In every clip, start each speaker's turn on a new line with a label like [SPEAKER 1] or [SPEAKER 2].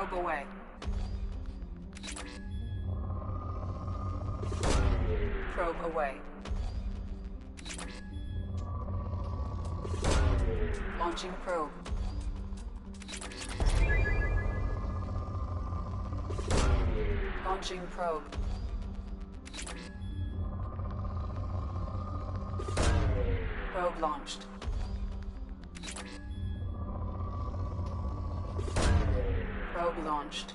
[SPEAKER 1] Probe away. Probe away. Launching probe. Launching probe. Probe launched. Probe launched.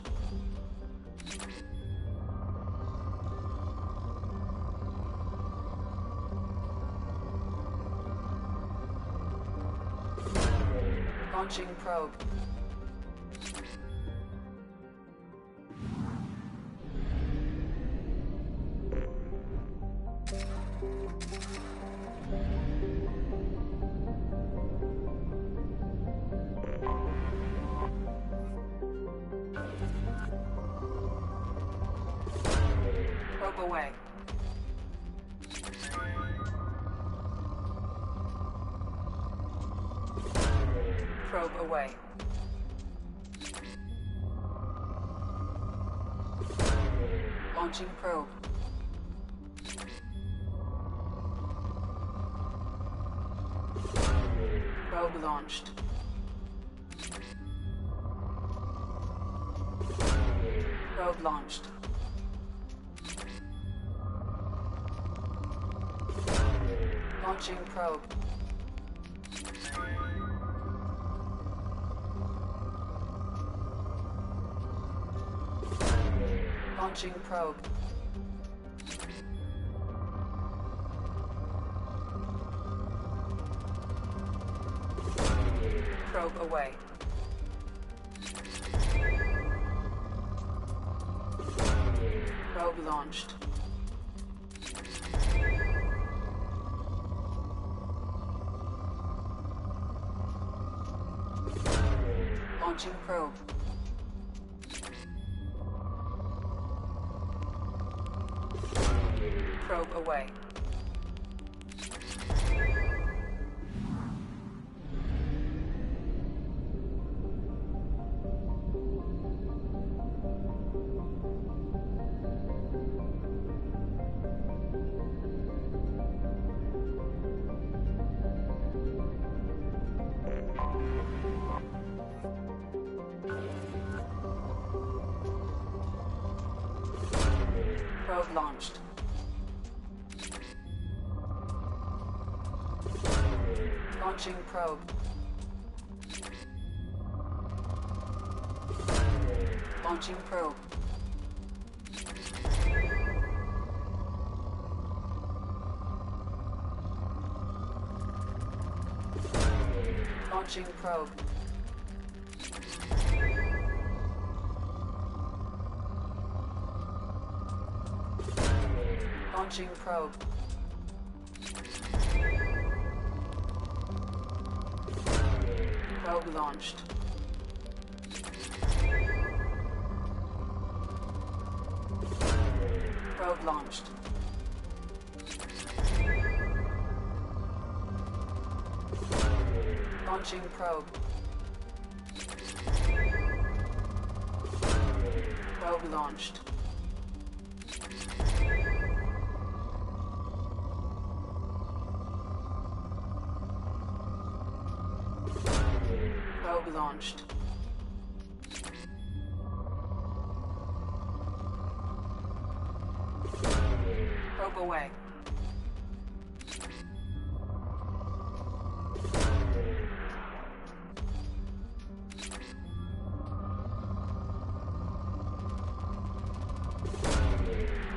[SPEAKER 1] Launching probe. Probe away. Probe away. Launching probe. Probe launched. Probe launched. Launching probe. Launching probe. Probe away. Probe launched. Launching probe. Probe away. Probe launched. Launching probe. Launching probe. Launching probe. Launching probe. Probe launched. Probe launched. Launching probe. Probe launched. Probe launched. Probe away.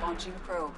[SPEAKER 1] Launching probe.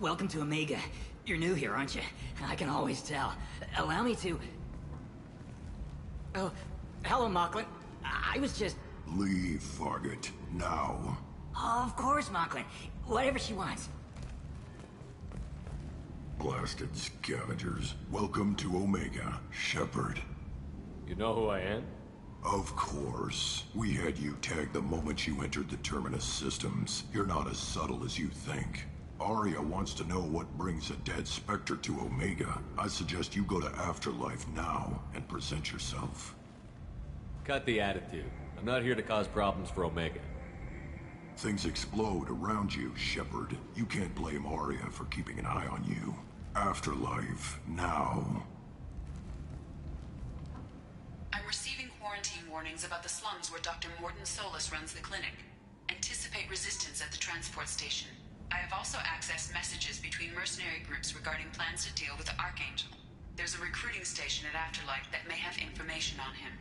[SPEAKER 2] Welcome to Omega. You're new here, aren't you? I can always tell. Allow me to... Oh, hello, Mocklin. I was just...
[SPEAKER 3] Leave, Fargate. Now.
[SPEAKER 2] Oh, of course, Mocklin. Whatever she wants.
[SPEAKER 3] Blasted scavengers. Welcome to Omega, Shepard.
[SPEAKER 4] You know who I am?
[SPEAKER 3] Of course. We had you tagged the moment you entered the Terminus systems. You're not as subtle as you think. Aria wants to know what brings a dead Spectre to Omega. I suggest you go to Afterlife now and present yourself.
[SPEAKER 4] Cut the attitude. I'm not here to cause problems for Omega.
[SPEAKER 3] Things explode around you, Shepard. You can't blame Aria for keeping an eye on you. Afterlife, now.
[SPEAKER 1] I'm receiving quarantine warnings about the slums where Dr. Mordin Solus runs the clinic. Anticipate resistance at the transport station. I have also accessed messages between mercenary groups regarding plans to deal with the Archangel. There's a recruiting station at Afterlife that may have information on him.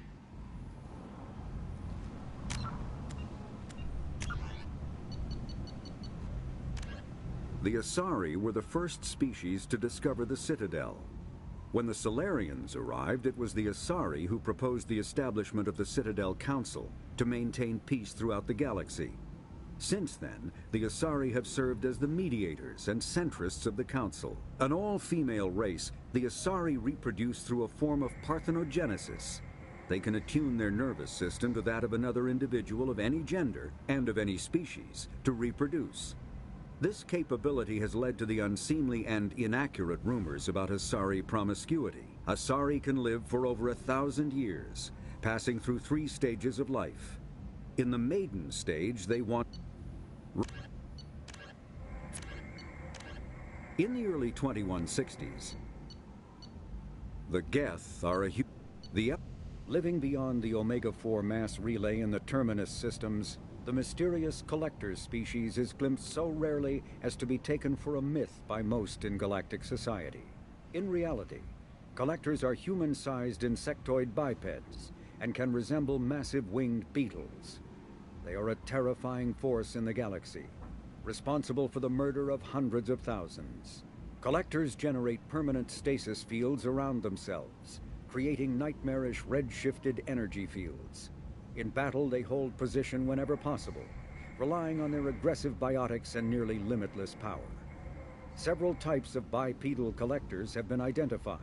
[SPEAKER 5] The Asari were the first species to discover the Citadel. When the Solarians arrived, it was the Asari who proposed the establishment of the Citadel Council to maintain peace throughout the galaxy. Since then, the Asari have served as the mediators and centrists of the Council. An all-female race, the Asari reproduce through a form of parthenogenesis. They can attune their nervous system to that of another individual of any gender and of any species to reproduce. This capability has led to the unseemly and inaccurate rumors about Asari promiscuity. Asari can live for over 1,000 years, passing through 3 stages of life. In the maiden stage, they want... In the early 2160s, the Geth are living beyond the Omega-4 mass relay in the Terminus systems. The mysterious Collector species is glimpsed so rarely as to be taken for a myth by most in galactic society. In reality, Collectors are human-sized insectoid bipeds and can resemble massive winged beetles. They are a terrifying force in the galaxy, responsible for the murder of hundreds of thousands. Collectors generate permanent stasis fields around themselves, creating nightmarish red-shifted energy fields. In battle, they hold position whenever possible, relying on their aggressive biotics and nearly limitless power. Several types of bipedal collectors have been identified,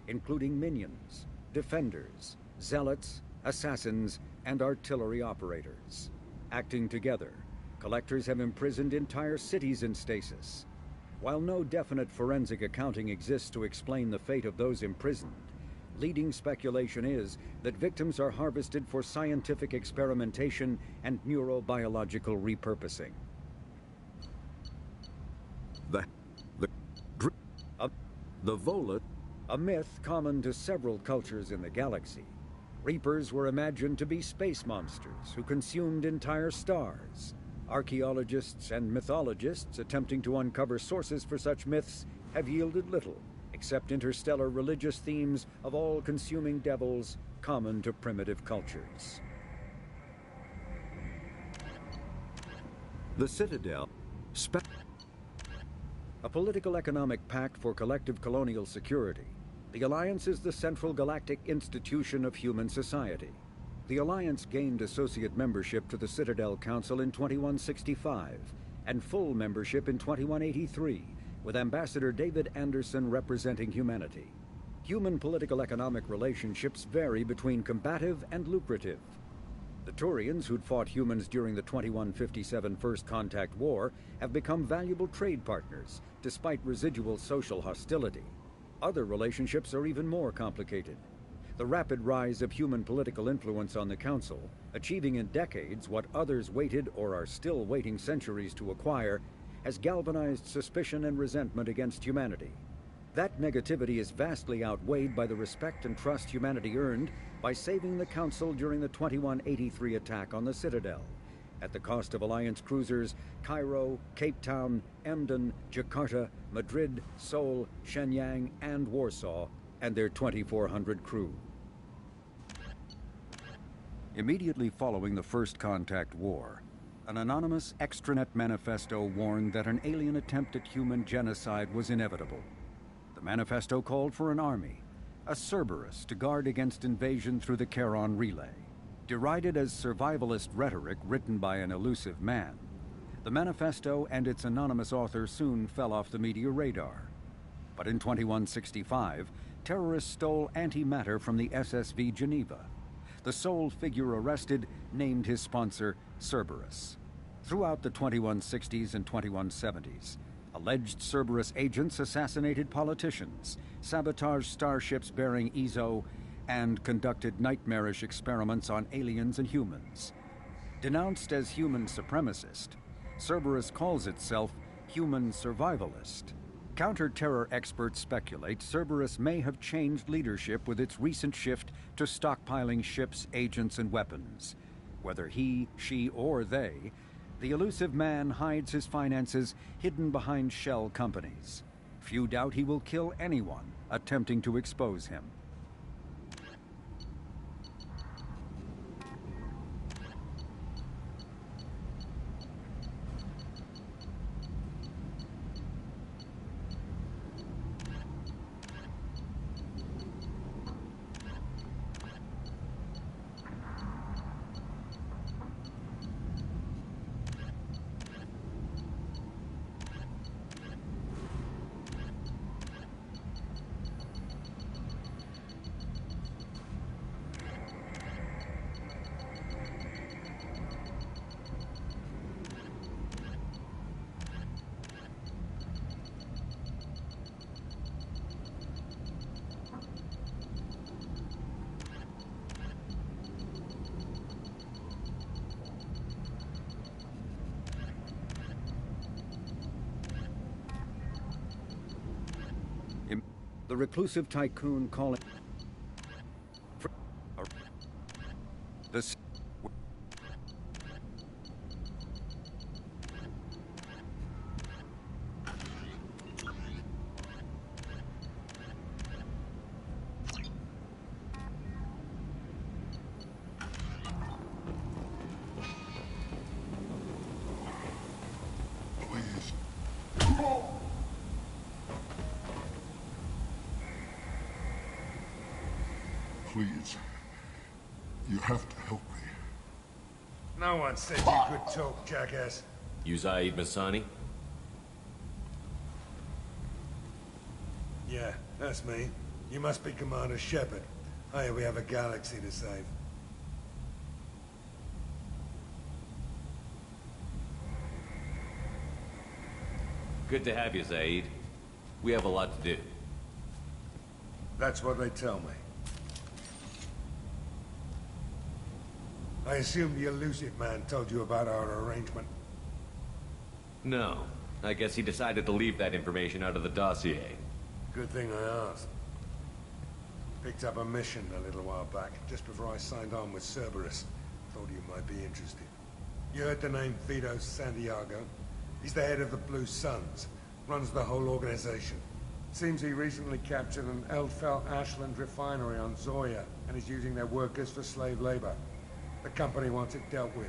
[SPEAKER 5] including minions, defenders, zealots, assassins, and artillery operators. Acting together, collectors have imprisoned entire cities in stasis. While no definite forensic accounting exists to explain the fate of those imprisoned, leading speculation is that victims are harvested for scientific experimentation and neurobiological repurposing. The Volot, a myth common to several cultures in the galaxy. Reapers were imagined to be space monsters who consumed entire stars. Archaeologists and mythologists attempting to uncover sources for such myths have yielded little, except interstellar religious themes of all-consuming devils common to primitive cultures. The Citadel, a political economic pact for collective colonial security. The Alliance is the central galactic institution of human society. The Alliance gained associate membership to the Citadel Council in 2165 and full membership in 2183, with Ambassador David Anderson representing humanity. Human political-economic relationships vary between combative and lucrative. The Turians, who'd fought humans during the 2157 First Contact War, have become valuable trade partners, despite residual social hostility. Other relationships are even more complicated. The rapid rise of human political influence on the Council, achieving in decades what others waited or are still waiting centuries to acquire, has galvanized suspicion and resentment against humanity. That negativity is vastly outweighed by the respect and trust humanity earned by saving the Council during the 2183 attack on the Citadel, at the cost of Alliance cruisers Cairo, Cape Town, Emden, Jakarta, Madrid, Seoul, Shenyang, and Warsaw, and their 2,400 crew. Immediately following the First Contact War, An anonymous extranet manifesto warned that an alien attempt at human genocide was inevitable. The manifesto called for an army, a Cerberus, to guard against invasion through the Charon Relay. Derided as survivalist rhetoric written by an elusive man, the manifesto and its anonymous author soon fell off the media radar. But in 2165, terrorists stole antimatter from the SSV Geneva. The sole figure arrested named his sponsor Cerberus. Throughout the 2160s and 2170s, alleged Cerberus agents assassinated politicians, sabotaged starships bearing Ezo, and conducted nightmarish experiments on aliens and humans. Denounced as human supremacist, Cerberus calls itself human survivalist. Counter-terror experts speculate Cerberus may have changed leadership with its recent shift to stockpiling ships, agents, and weapons. Whether he, she, or they, the elusive man hides his finances hidden behind shell companies. Few doubt he will kill anyone attempting to expose him. The reclusive tycoon calling this.
[SPEAKER 3] Please. Please. You have to help me.
[SPEAKER 6] No one said you could talk, jackass.
[SPEAKER 4] You Zaid Masani?
[SPEAKER 6] Yeah, that's me. You must be Commander Shepard. Hey, we have a galaxy to save.
[SPEAKER 4] Good to have you, Zaid. We have a lot to do.
[SPEAKER 6] That's what they tell me. I assume the elusive man told you about our arrangement.
[SPEAKER 4] No. I guess he decided to leave that information out of the dossier.
[SPEAKER 6] Good thing I asked. Picked up a mission a little while back, just before I signed on with Cerberus. Thought you might be interested. You heard the name Vito Santiago? He's the head of the Blue Suns. Runs the whole organization. Seems he recently captured an Eldfell Ashland refinery on Zoya, and is using their workers for slave labor. The company wants it dealt with.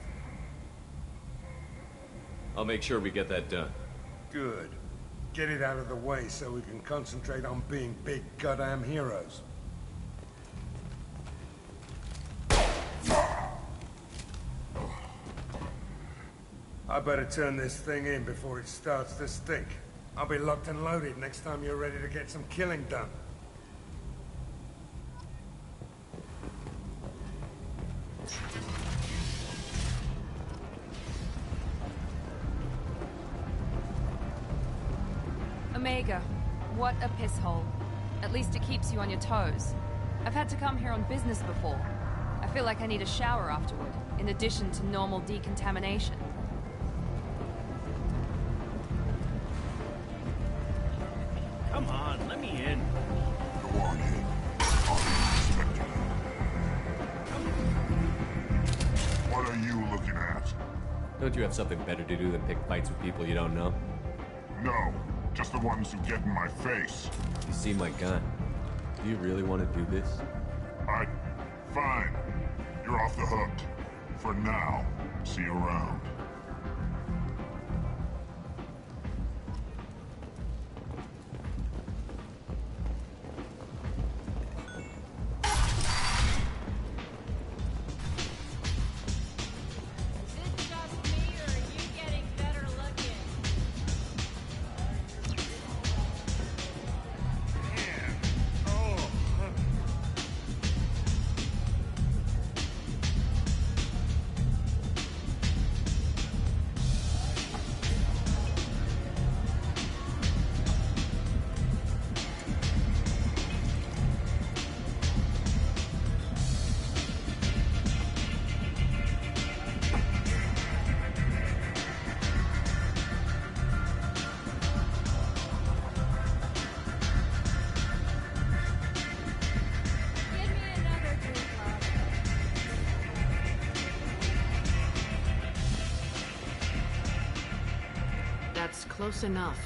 [SPEAKER 4] I'll make sure we get that done.
[SPEAKER 6] Good. Get it out of the way so we can concentrate on being big goddamn heroes. I better turn this thing in before it starts to stink. I'll be locked and loaded next time you're ready to get some killing done.
[SPEAKER 7] Omega, what a piss hole. At least it keeps you on your toes. I've had to come here on business before. I feel like I need a shower afterward, in addition to normal decontamination.
[SPEAKER 8] Come on, let me in.
[SPEAKER 3] Go on in. What are you looking at?
[SPEAKER 4] Don't you have something better to do than pick fights with people you don't know?
[SPEAKER 3] No, just the ones who get in my face.
[SPEAKER 4] You see my gun. Do you really want to do this?
[SPEAKER 3] Fine. You're off the hook. For now. See you around.
[SPEAKER 9] That's close enough.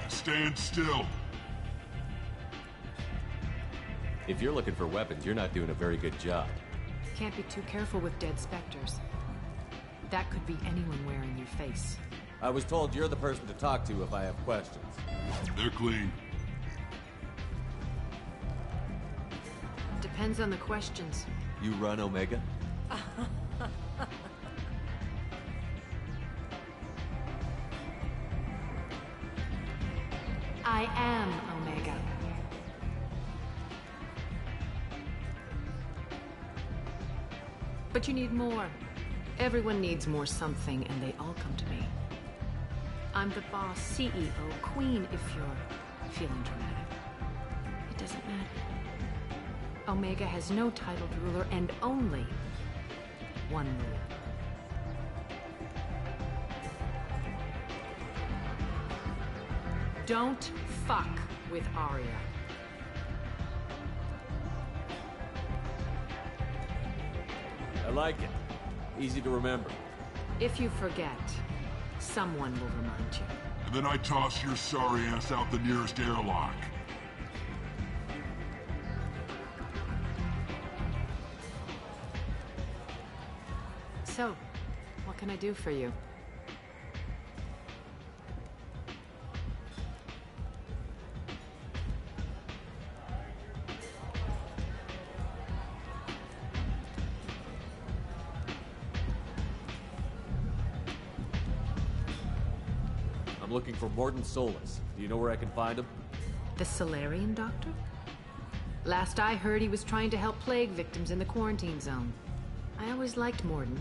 [SPEAKER 3] Stand still.
[SPEAKER 4] If you're looking for weapons, you're not doing a very good job.
[SPEAKER 9] Can't be too careful with dead specters. That could be anyone wearing your face.
[SPEAKER 4] I was told you're the person to talk to if I have questions.
[SPEAKER 3] They're clean.
[SPEAKER 9] Depends on the questions.
[SPEAKER 4] You run Omega?
[SPEAKER 9] I am Omega. But you need more. Everyone needs more something, and they all come to me. I'm the boss, CEO, queen, if you're feeling dramatic. It doesn't matter. Omega has no titled ruler and only one rule. Don't fuck with Arya.
[SPEAKER 4] I like it. Easy to remember.
[SPEAKER 9] If you forget, someone will remind you.
[SPEAKER 3] And then I toss your sorry ass out the nearest airlock.
[SPEAKER 9] So, what can I do for you?
[SPEAKER 4] I'm looking for Mordin Solus. Do you know where I can find him?
[SPEAKER 9] The Salarian doctor? Last I heard, he was trying to help plague victims in the quarantine zone. I always liked Mordin.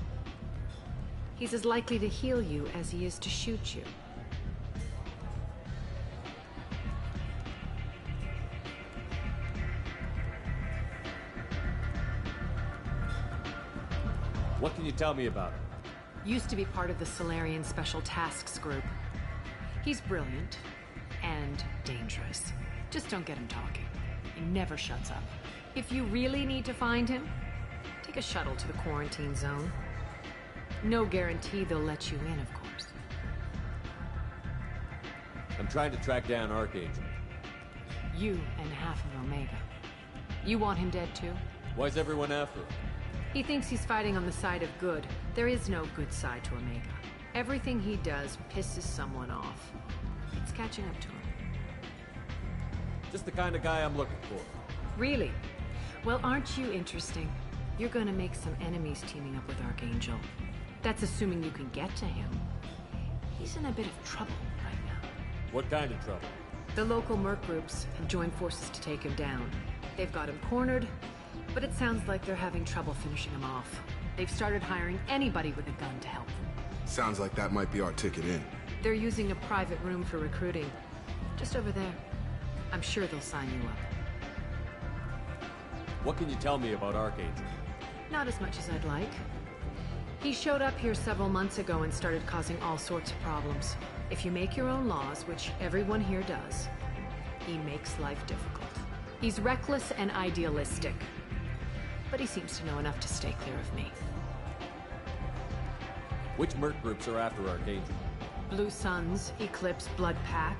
[SPEAKER 9] He's as likely to heal you as he is to shoot you.
[SPEAKER 4] What can you tell me about him?
[SPEAKER 9] Used to be part of the Salarian Special Tasks Group. He's brilliant and dangerous. Just don't get him talking. He never shuts up. If you really need to find him, take a shuttle to the quarantine zone. No guarantee they'll let you in, of course.
[SPEAKER 4] I'm trying to track down Archangel.
[SPEAKER 9] You and half of Omega. You want him dead too?
[SPEAKER 4] Why's everyone after him?
[SPEAKER 9] He thinks he's fighting on the side of good. There is no good side to Omega. Everything he does pisses someone off. It's catching up to him.
[SPEAKER 4] Just the kind of guy I'm looking for.
[SPEAKER 9] Really? Well, aren't you interesting? You're gonna make some enemies teaming up with Archangel. That's assuming you can get to him. He's in a bit of trouble right now.
[SPEAKER 4] What kind of trouble?
[SPEAKER 9] The local merc groups have joined forces to take him down. They've got him cornered, but it sounds like they're having trouble finishing him off. They've started hiring anybody with a gun to help them.
[SPEAKER 10] Sounds like that might be our ticket in.
[SPEAKER 9] They're using a private room for recruiting. Just over there. I'm sure they'll sign you up.
[SPEAKER 4] What can you tell me about Archangel?
[SPEAKER 9] Not as much as I'd like. He showed up here several months ago and started causing all sorts of problems. If you make your own laws, which everyone here does, he makes life difficult. He's reckless and idealistic. But he seems to know enough to stay clear of me.
[SPEAKER 4] Which merc groups are after Archangel?
[SPEAKER 9] Blue Suns, Eclipse, Blood Pack.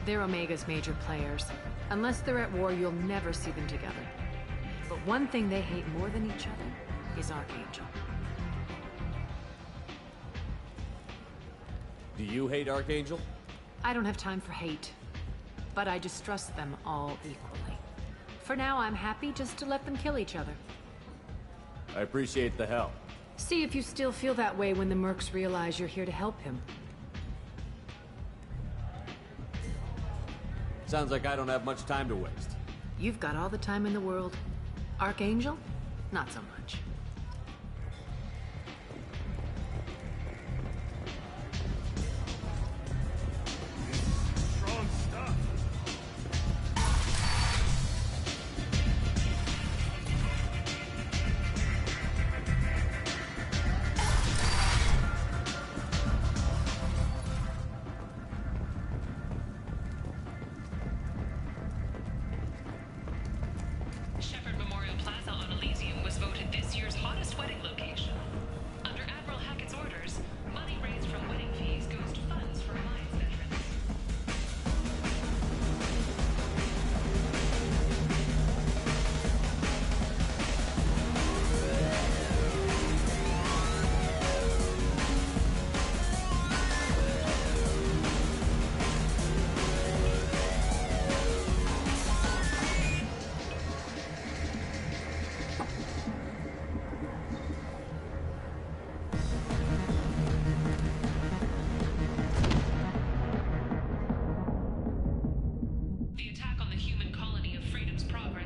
[SPEAKER 9] They're Omega's major players. Unless they're at war, you'll never see them together. But one thing they hate more than each other is Archangel.
[SPEAKER 4] Do you hate Archangel?
[SPEAKER 9] I don't have time for hate. But I distrust them all equally. For now, I'm happy just to let them kill each other.
[SPEAKER 4] I appreciate the help.
[SPEAKER 9] See if you still feel that way when the mercs realize you're here to help him.
[SPEAKER 4] Sounds like I don't have much time to waste.
[SPEAKER 9] You've got all the time in the world. Archangel? Not so much.
[SPEAKER 8] Strong stuff.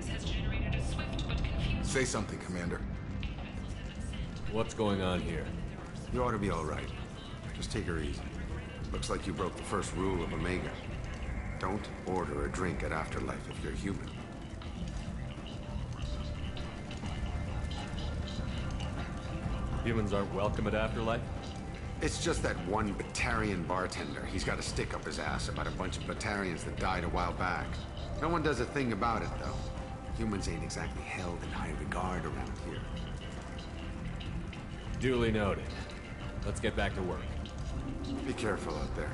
[SPEAKER 1] device has generated a swift but confused...
[SPEAKER 10] Say something, Commander.
[SPEAKER 4] What's going on here?
[SPEAKER 10] You ought to be all right. Just take her easy. Looks like you broke the first rule of Omega. Don't order a drink at Afterlife if you're human.
[SPEAKER 4] Humans aren't welcome at Afterlife?
[SPEAKER 10] It's just that one Batarian bartender. He's got a stick up his ass about a bunch of Batarians that died a while back. No one does a thing about it, though. Humans ain't exactly held in high regard around here.
[SPEAKER 4] Duly noted. Let's get back to work.
[SPEAKER 10] Be careful out there.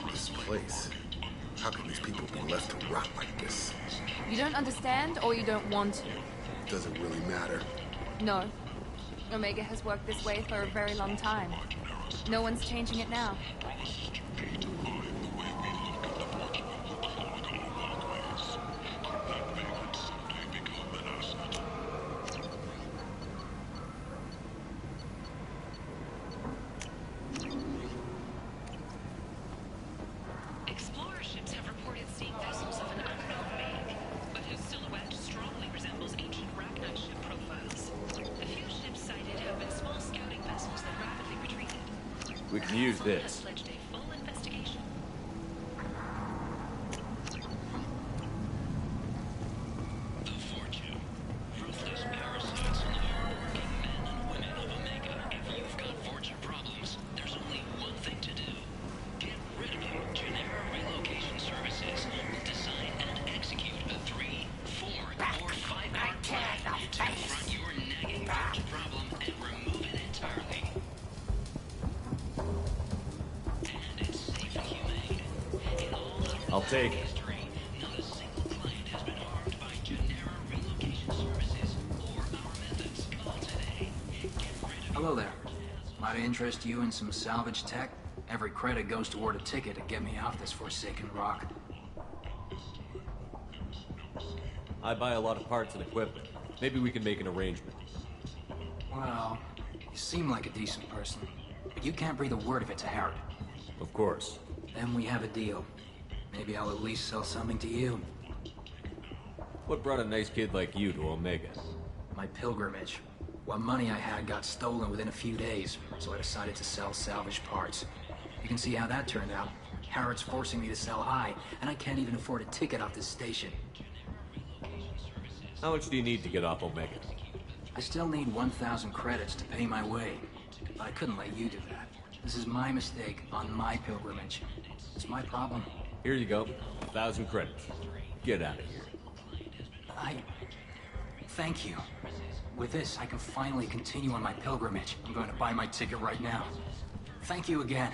[SPEAKER 10] This place. How can these people be left to rot like this?
[SPEAKER 7] You don't understand, or you don't want to?
[SPEAKER 10] Doesn't really matter.
[SPEAKER 7] No. Omega has worked this way for a very long time. No one's changing it now.
[SPEAKER 1] Explorer ships have reported seeing vessels of an unknown make, but whose silhouette strongly resembles ancient Rachni ship profiles. The few ships sighted have been small scouting vessels that rapidly retreated.
[SPEAKER 4] We can use
[SPEAKER 1] Council has
[SPEAKER 4] this.
[SPEAKER 1] pledged a full investigation.
[SPEAKER 11] The Fortune. Ruthless parasites on the hardworking men and women of Omega. If you've got Fortune problems, there's only one thing to do. Get rid of them. Genera Relocation Services will design and execute a 3, 4, or 5-part plan to confront your nagging Fortune problem and remove it entirely. And it's safe and humane. In all of
[SPEAKER 4] I'll take it.
[SPEAKER 11] history, not a single client has been harmed by Genera Relocation Services or our methods. Call today. Get rid of
[SPEAKER 2] Hello there. Might I interest you in some salvage tech? Every credit goes toward a ticket to get me off this forsaken rock.
[SPEAKER 4] I buy a lot of parts and equipment. Maybe we can make an arrangement.
[SPEAKER 2] Well, you seem like a decent person, but you can't breathe a word of it to Harrod.
[SPEAKER 4] Of course.
[SPEAKER 2] Then we have a deal. Maybe I'll at least sell something to you.
[SPEAKER 4] What brought a nice kid like you to Omega?
[SPEAKER 2] My pilgrimage. What money I had got stolen within a few days, so I decided to sell salvaged parts. You can see how that turned out. Harrod's forcing me to sell high, and I can't even afford a ticket off this station.
[SPEAKER 4] How much do you need to get off Omega?
[SPEAKER 2] I still need 1,000 credits to pay my way, but I couldn't let you do that. This is my mistake on my pilgrimage. It's my problem.
[SPEAKER 4] Here you go. 1,000 credits. Get out of here.
[SPEAKER 2] Thank you. With this, I can finally continue on my pilgrimage. I'm going to buy my ticket right now. Thank you again.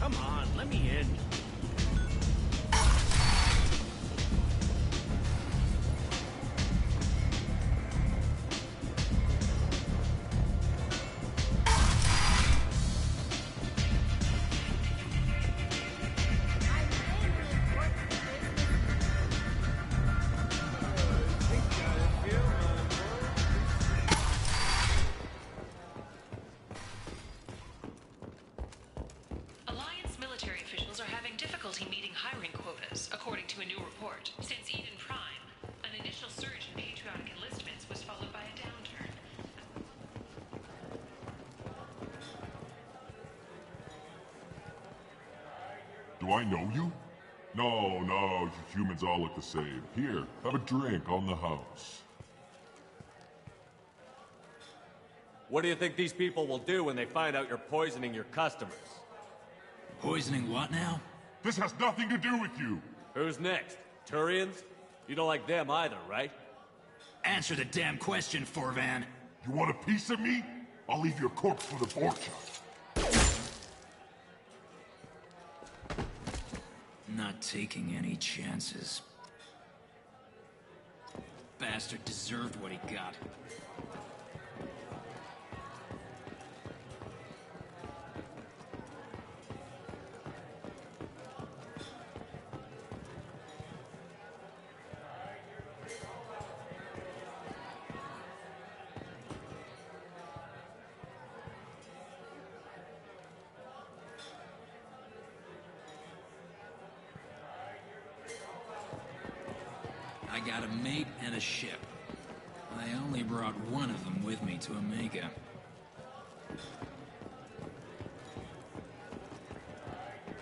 [SPEAKER 8] Come on, let me in.
[SPEAKER 1] Alliance military officials are having difficulty meeting hiring quotas, according to a new report. Since Eden Prime, an initial surge in patriotic enlistments was followed by a downturn.
[SPEAKER 12] Do I know you? No, you humans all look the same. Here, have a drink on the house.
[SPEAKER 4] What do you think these people will do when they find out you're poisoning your customers?
[SPEAKER 2] Poisoning what now?
[SPEAKER 12] This has nothing to do with you!
[SPEAKER 4] Who's next? Turians? You don't like them either, right?
[SPEAKER 2] Answer the damn question, Forvan.
[SPEAKER 12] You want a piece of me? I'll leave your corpse for the Fortune.
[SPEAKER 2] Not taking any chances. Bastard deserved what he got. I got a mate and a ship. I only brought one of them with me to Omega.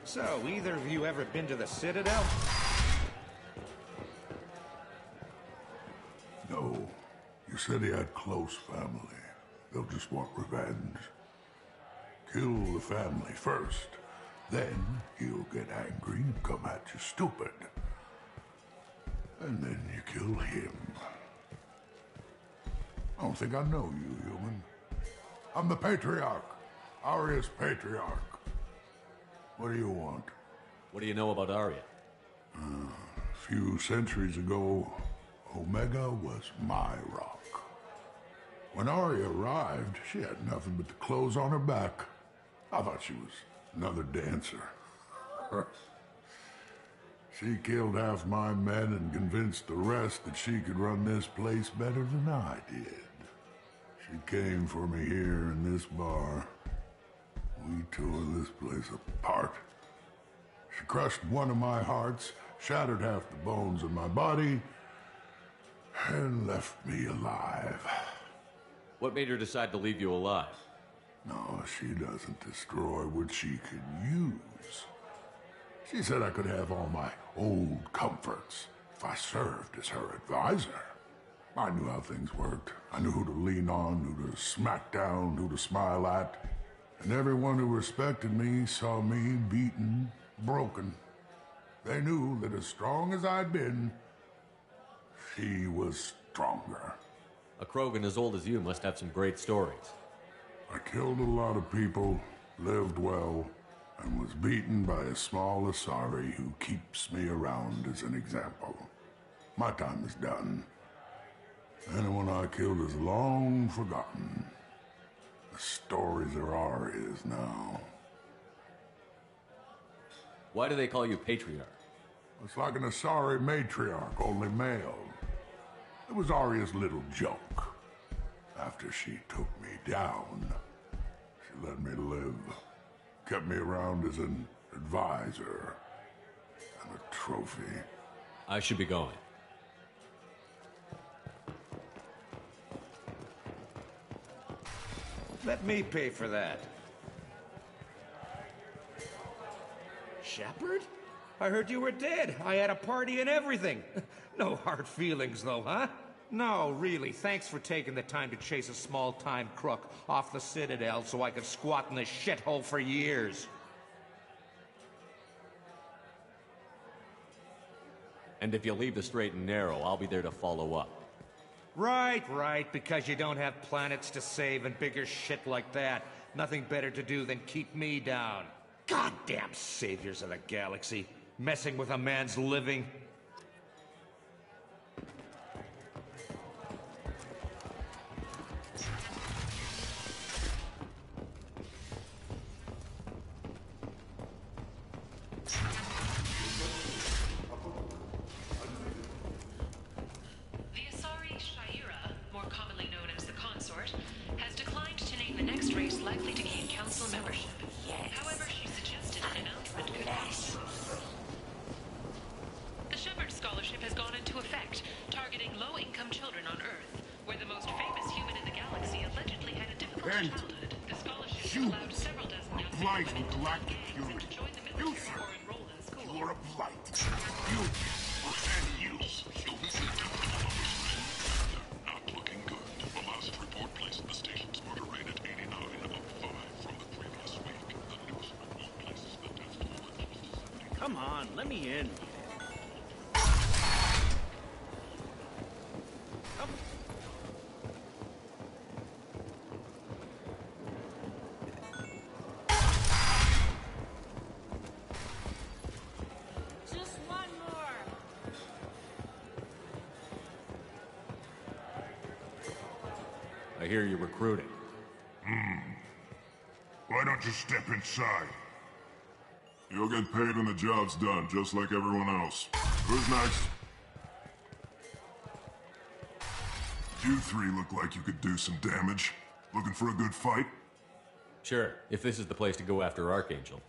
[SPEAKER 8] So, either of you ever been to the Citadel?
[SPEAKER 13] No. You said he had close family. They'll just want revenge. Kill the family first. Then he'll get angry and come at you stupid. And then you kill him. I don't think I know you, human. I'm the Patriarch. Aria's Patriarch. What do you want?
[SPEAKER 4] What do you know about Aria?
[SPEAKER 13] A few centuries ago, Omega was my rock. When Aria arrived, she had nothing but the clothes on her back. I thought she was another dancer. She killed half my men and convinced the rest that she could run this place better than I did. She came for me here in this bar. We tore this place apart. She crushed one of my hearts, shattered half the bones in my body, and left me alive.
[SPEAKER 4] What made her decide to leave you alive?
[SPEAKER 13] No, she doesn't destroy what she can use. She said I could have all my old comforts if I served as her advisor. I knew how things worked. I knew who to lean on, who to smack down, who to smile at. And everyone who respected me saw me beaten, broken. They knew that as strong as I'd been, she was stronger.
[SPEAKER 4] A Krogan as old as you must have some great stories.
[SPEAKER 13] I killed a lot of people, lived well, and was beaten by a small Asari who keeps me around as an example. My time is done. Anyone I killed is long forgotten. The stories are Aria's now.
[SPEAKER 4] Why do they call you Patriarch?
[SPEAKER 13] It's like an Asari matriarch, only male. It was Aria's little joke. After she took me down, she let me live. Kept me around as an advisor and a trophy.
[SPEAKER 4] I should be going.
[SPEAKER 8] Let me pay for that. Shepard? I heard you were dead. I had a party and everything. No hard feelings, though, huh? No, really, thanks for taking the time to chase a small-time crook off the Citadel so I could squat in this shithole for years.
[SPEAKER 4] And if you leave the straight and narrow, I'll be there to follow up.
[SPEAKER 8] Right, because you don't have planets to save and bigger shit like that. Nothing better to do than keep me down. Goddamn saviors of the galaxy, messing with a man's living.
[SPEAKER 14] Likely to gain council membership. However, she suggested an announcement could help. The Shepard Scholarship has gone into effect, targeting low-income children on Earth, where the most famous human in the galaxy allegedly had a difficult childhood. The scholarship has allowed several dozen young men to
[SPEAKER 13] galactic
[SPEAKER 14] to join the military or enroll in school.
[SPEAKER 13] You're a blight. You and you.
[SPEAKER 12] Not looking good. The last report placed the station's murder rate at 89, up 5 from the previous week. The newest report places the death toll at close to 70.
[SPEAKER 8] Come on, let me in.
[SPEAKER 4] hear you're recruiting.
[SPEAKER 12] Why don't you step inside? You'll get paid when the job's done, just like everyone else. Who's next? You three look like you could do some damage. Looking for a good fight?
[SPEAKER 4] Sure, if this is the place to go after Archangel.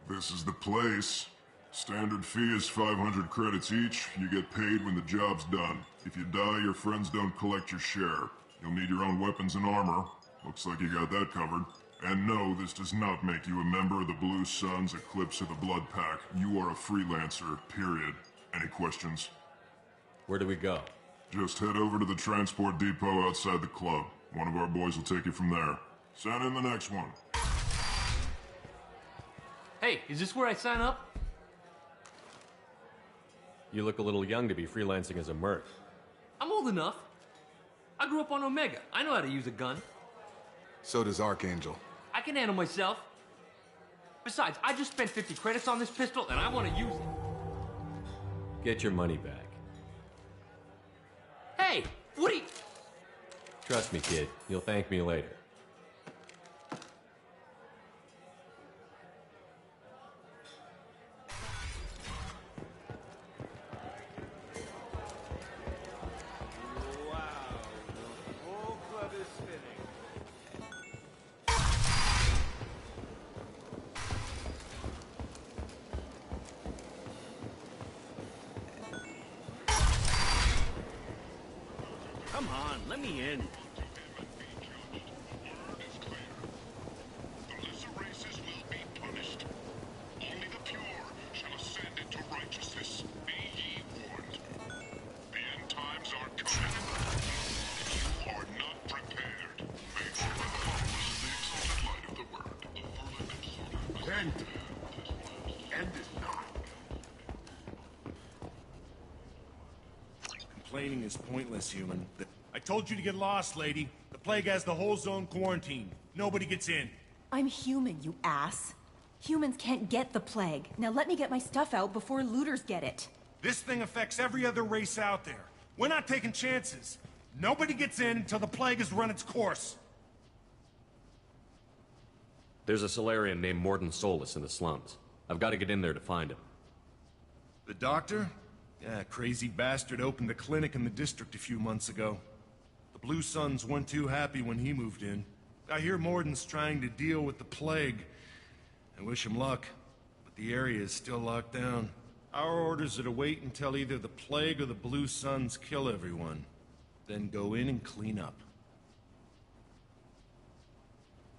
[SPEAKER 12] This is the place. Standard fee is 500 credits each. You get paid when the job's done. If you die, your friends don't collect your share. You'll need your own weapons and armor. Looks like you got that covered. And no, this does not make you a member of the Blue Suns, Eclipse, or the Blood Pack. You are a freelancer, period. Any questions?
[SPEAKER 4] Where do we go?
[SPEAKER 12] Just head over to the transport depot outside the club. One of our boys will take you from there. Send in the next one.
[SPEAKER 15] Hey, is this where I sign up?
[SPEAKER 4] You look a little young to be freelancing as a merc.
[SPEAKER 15] I'm old enough. I grew up on Omega. I know how to use a gun.
[SPEAKER 16] So does Archangel.
[SPEAKER 15] I can handle myself. Besides, I just spent 50 credits on this pistol, and I want to use it.
[SPEAKER 4] Get your money back.
[SPEAKER 15] Hey, what are you...
[SPEAKER 4] Trust me, kid. You'll thank me later.
[SPEAKER 15] Come on, let me in.
[SPEAKER 12] The lesser races will be punished. Only the pure shall ascend into righteousness. Be ye warned. The end times are coming. If you are not prepared, may all the followers of the exalted light of the word overlook
[SPEAKER 13] End is not.
[SPEAKER 17] Complaining is pointless, human. I told you to get lost, lady. The plague has the whole zone quarantined. Nobody gets in.
[SPEAKER 18] I'm human, you ass. Humans can't get the plague. Now let me get my stuff out before looters get it.
[SPEAKER 17] This thing affects every other race out there. We're not taking chances. Nobody gets in until the plague has run its course.
[SPEAKER 4] There's a Solarian named Morden Solus in the slums. I've got to get in there to find him.
[SPEAKER 17] The doctor? Yeah, crazy bastard opened a clinic in the district a few months ago. The Blue Suns weren't too happy when he moved in. I hear Morden's trying to deal with the plague. I wish him luck, but the area is still locked down. Our orders are to wait until either the plague or the Blue Suns kill everyone. Then go in and clean up.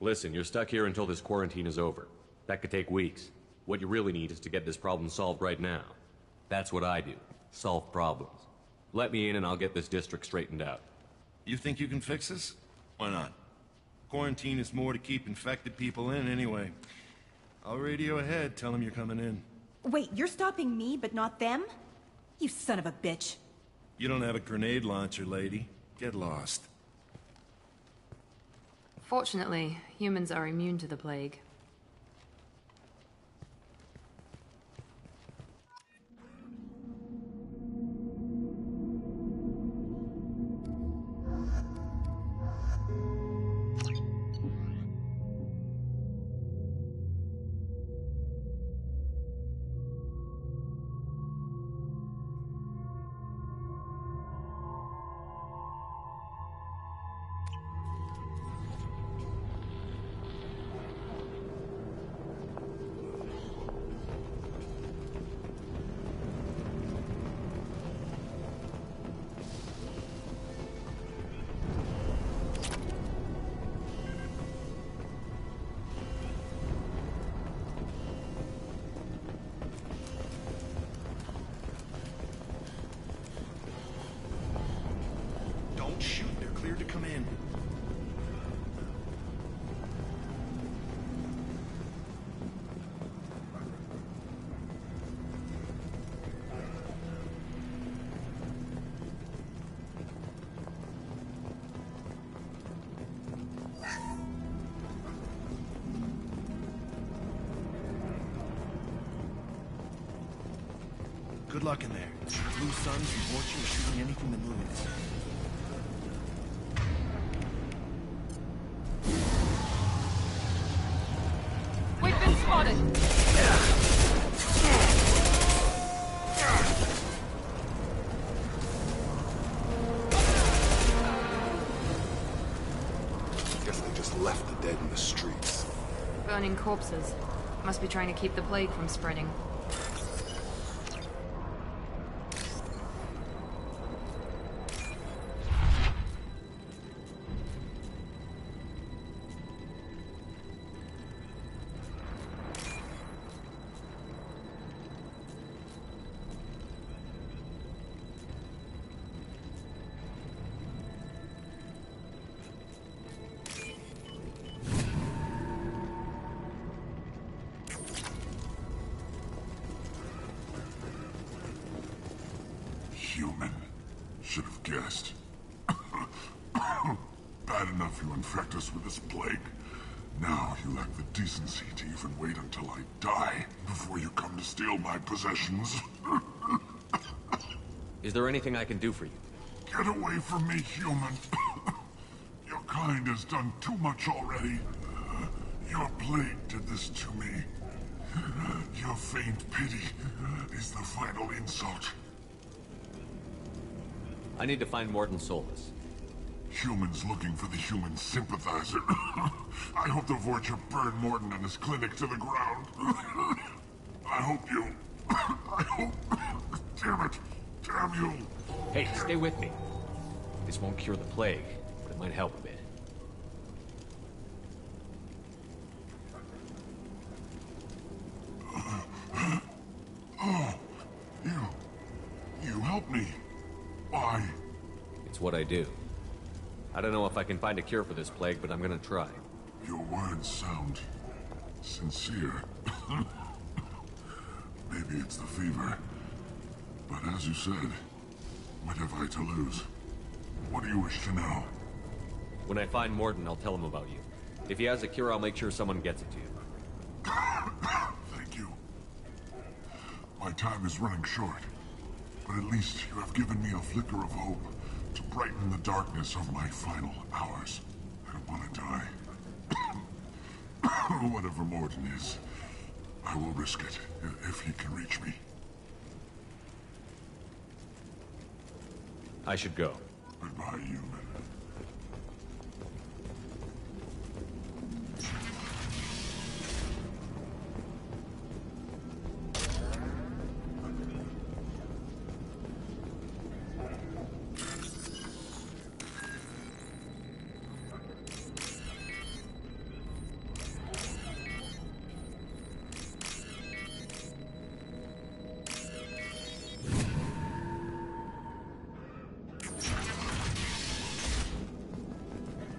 [SPEAKER 4] Listen, you're stuck here until this quarantine is over. That could take weeks. What you really need is to get this problem solved right now. That's what I do. Solve problems. Let me in and I'll get this district straightened out.
[SPEAKER 17] You think you can fix this? Why not? Quarantine is more to keep infected people in anyway. I'll radio ahead, tell them you're coming in.
[SPEAKER 18] Wait, you're stopping me, but not them? You son of a bitch.
[SPEAKER 17] You don't have a grenade launcher, lady. Get lost.
[SPEAKER 7] Fortunately, humans are immune to the plague.
[SPEAKER 17] Don't shoot, they're cleared to come in. Good luck in there. Blue Suns and Fortune are shooting anything that moves.
[SPEAKER 7] burning corpses. Must be trying to keep the plague from spreading.
[SPEAKER 12] Human. Should have guessed. Bad enough you infect us with this plague. Now you lack the decency to even wait until I die before you come to steal my possessions.
[SPEAKER 4] Is there anything I can do for you?
[SPEAKER 12] Get away from me, human. Your kind has done too much already. Your plague did this to me. Your faint pity is the final insult.
[SPEAKER 4] I need to find Mordin Solus.
[SPEAKER 12] Humans looking for the human sympathizer. I hope the Vorcha burn Mordin and his clinic to the ground. I hope you... I hope... Damn it! Damn you!
[SPEAKER 4] Hey, stay with me. This won't cure the plague, but it might help a bit.
[SPEAKER 12] Oh, you helped me. Why?
[SPEAKER 4] It's what I do. I don't know if I can find a cure for this plague, but I'm gonna try.
[SPEAKER 12] Your words sound sincere. Maybe it's the fever. But as you said, what have I to lose? What do you wish to know?
[SPEAKER 4] When I find Mordin, I'll tell him about you. If he has a cure, I'll make sure someone gets it to you.
[SPEAKER 12] Thank you. My time is running short. But at least you have given me a flicker of hope to brighten the darkness of my final hours. I don't want to die. Whatever Mordin is, I will risk it if he can reach me.
[SPEAKER 4] I should go.
[SPEAKER 12] Goodbye, human.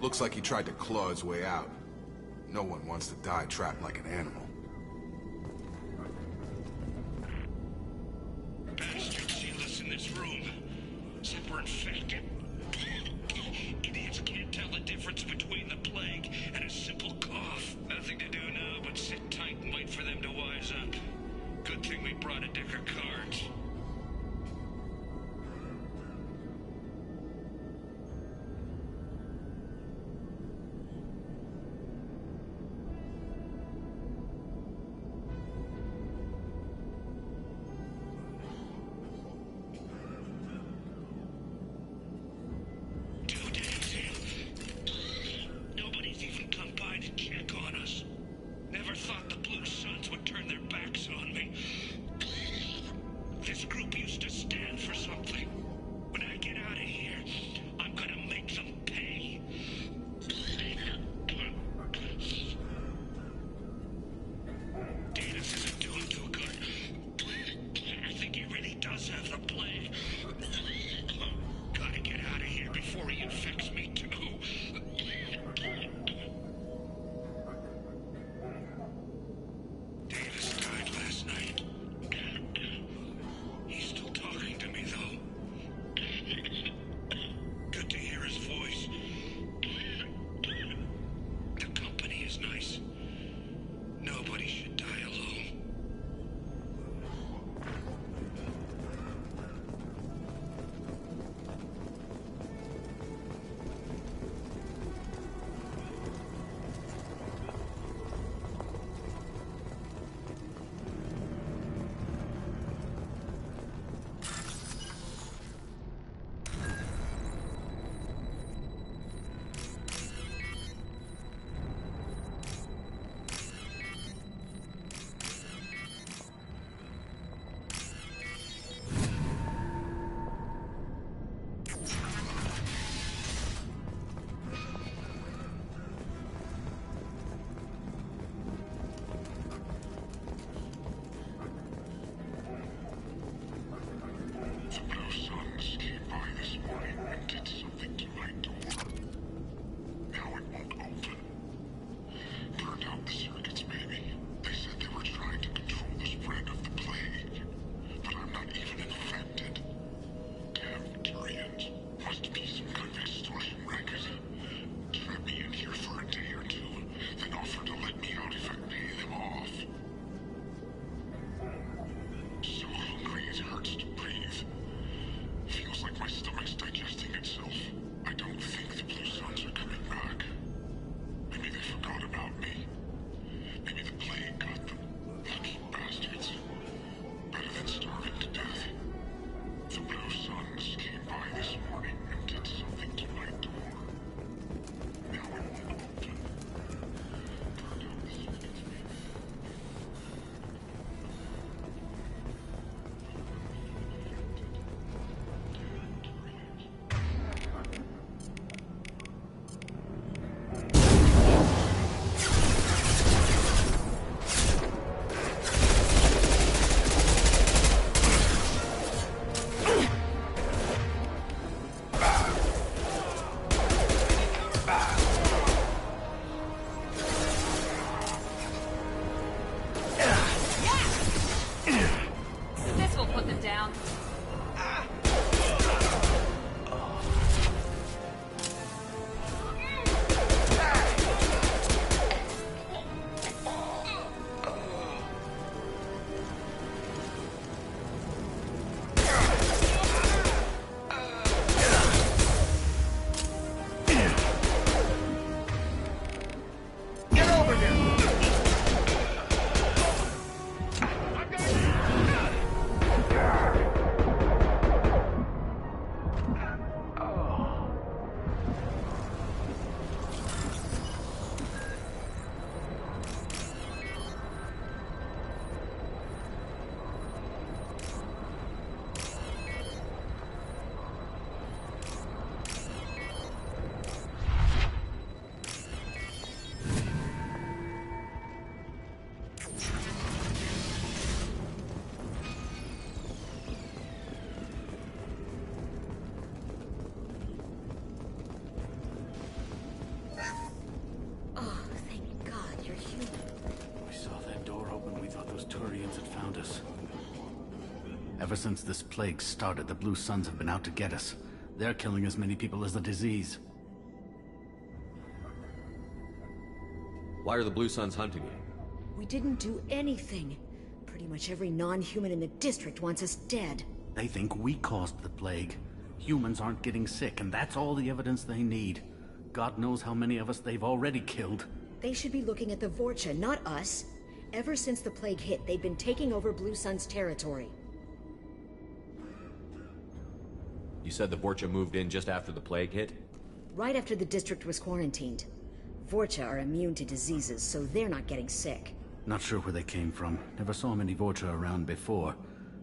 [SPEAKER 16] Looks like he tried to claw his way out. No one wants to die trapped like an animal.
[SPEAKER 11] Bastards sealed us in this room. Said we're infected. Idiots can't tell the difference between the plague and a simple cough. Nothing to do now but sit tight and wait for them to wise up. Good thing we brought a deck of cards.
[SPEAKER 7] down.
[SPEAKER 19] Ever since this plague started, the Blue Suns have been out to get us. They're killing as many people as the disease.
[SPEAKER 4] Why are the Blue Suns hunting you?
[SPEAKER 20] We didn't do anything. Pretty much every non-human in the district wants us dead.
[SPEAKER 19] They think we caused the plague. Humans aren't getting sick, and that's all the evidence they need. God knows how many of us they've already killed.
[SPEAKER 20] They should be looking at the Vorcha, not us. Ever since the plague hit, they've been taking over Blue Sun's territory.
[SPEAKER 4] You said the Vorcha moved in just after the plague hit?
[SPEAKER 20] Right after the district was quarantined. Vorcha are immune to diseases, so they're not getting sick.
[SPEAKER 19] Not sure where they came from. Never saw many Vorcha around before.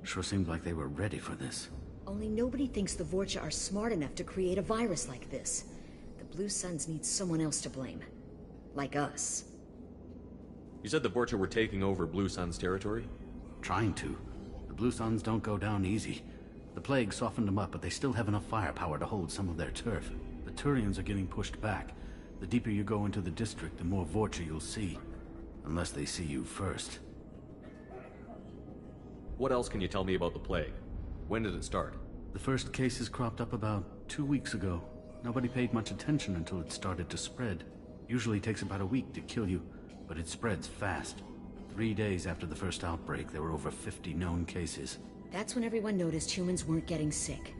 [SPEAKER 19] Sure seemed like they were ready for this.
[SPEAKER 20] Only nobody thinks the Vorcha are smart enough to create a virus like this. The Blue Suns need someone else to blame. Like us.
[SPEAKER 4] You said the Vorcha were taking over Blue Sun's territory?
[SPEAKER 19] Trying to. The Blue Suns don't go down easy. The plague softened them up, but they still have enough firepower to hold some of their turf. The Turians are getting pushed back. The deeper you go into the district, the more Vorcha you'll see. Unless they see you first.
[SPEAKER 4] What else can you tell me about the plague? When did it start?
[SPEAKER 19] The first cases cropped up about 2 weeks ago. Nobody paid much attention until it started to spread. Usually takes about a week to kill you, but it spreads fast. 3 days after the first outbreak, there were over 50 known cases.
[SPEAKER 20] That's when everyone noticed humans weren't getting sick.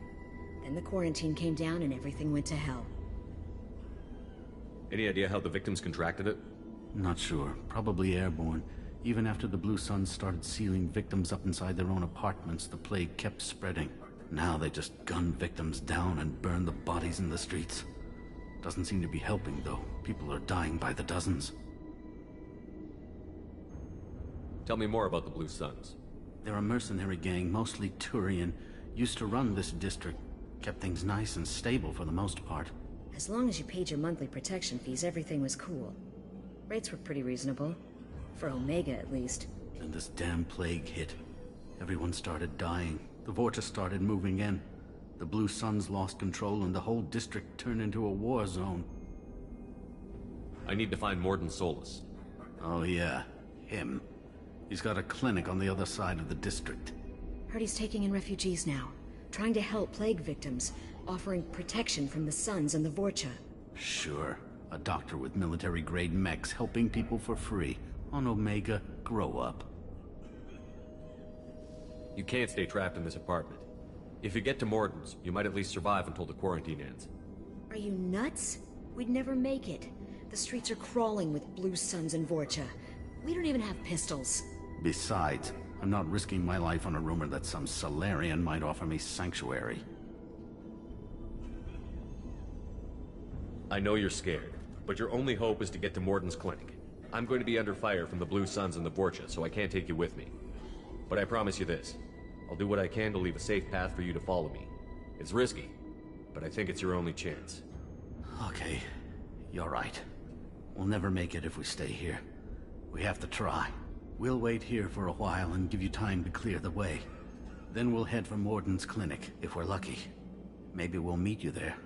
[SPEAKER 20] Then the quarantine came down and everything went to hell.
[SPEAKER 4] Any idea how the victims contracted it?
[SPEAKER 19] Not sure. Probably airborne. Even after the Blue Suns started sealing victims up inside their own apartments, the plague kept spreading. Now they just gun victims down and burn the bodies in the streets. Doesn't seem to be helping, though. People are dying by the dozens.
[SPEAKER 4] Tell me more about the Blue Suns.
[SPEAKER 19] They're a mercenary gang, mostly Turian. Used to run this district. Kept things nice and stable for the most part.
[SPEAKER 20] As long as you paid your monthly protection fees, everything was cool. Rates were pretty reasonable. For Omega, at least.
[SPEAKER 19] Then this damn plague hit. Everyone started dying. The Vorcha started moving in. The Blue Suns lost control and the whole district turned into a war zone.
[SPEAKER 4] I need to find Mordin Solus.
[SPEAKER 19] Oh yeah, him. He's got a clinic on the other side of the district.
[SPEAKER 20] Heard he's taking in refugees now. Trying to help plague victims. Offering protection from the Suns and the Vorcha.
[SPEAKER 19] Sure. A doctor with military-grade mechs helping people for free. On Omega, grow up.
[SPEAKER 4] You can't stay trapped in this apartment. If you get to Mordin's, you might at least survive until the quarantine ends.
[SPEAKER 20] Are you nuts? We'd never make it. The streets are crawling with Blue Suns and Vorcha. We don't even have pistols.
[SPEAKER 19] Besides, I'm not risking my life on a rumor that some Salarian might offer me sanctuary.
[SPEAKER 4] I know you're scared, but your only hope is to get to Mordin's clinic. I'm going to be under fire from the Blue Suns and the Vorcha, so I can't take you with me. But I promise you this. I'll do what I can to leave a safe path for you to follow me. It's risky, but I think it's your only chance.
[SPEAKER 19] Okay, you're right. We'll never make it if we stay here. We have to try. We'll wait here for a while and give you time to clear the way. Then we'll head for Mordin's clinic, if we're lucky. Maybe we'll meet you there.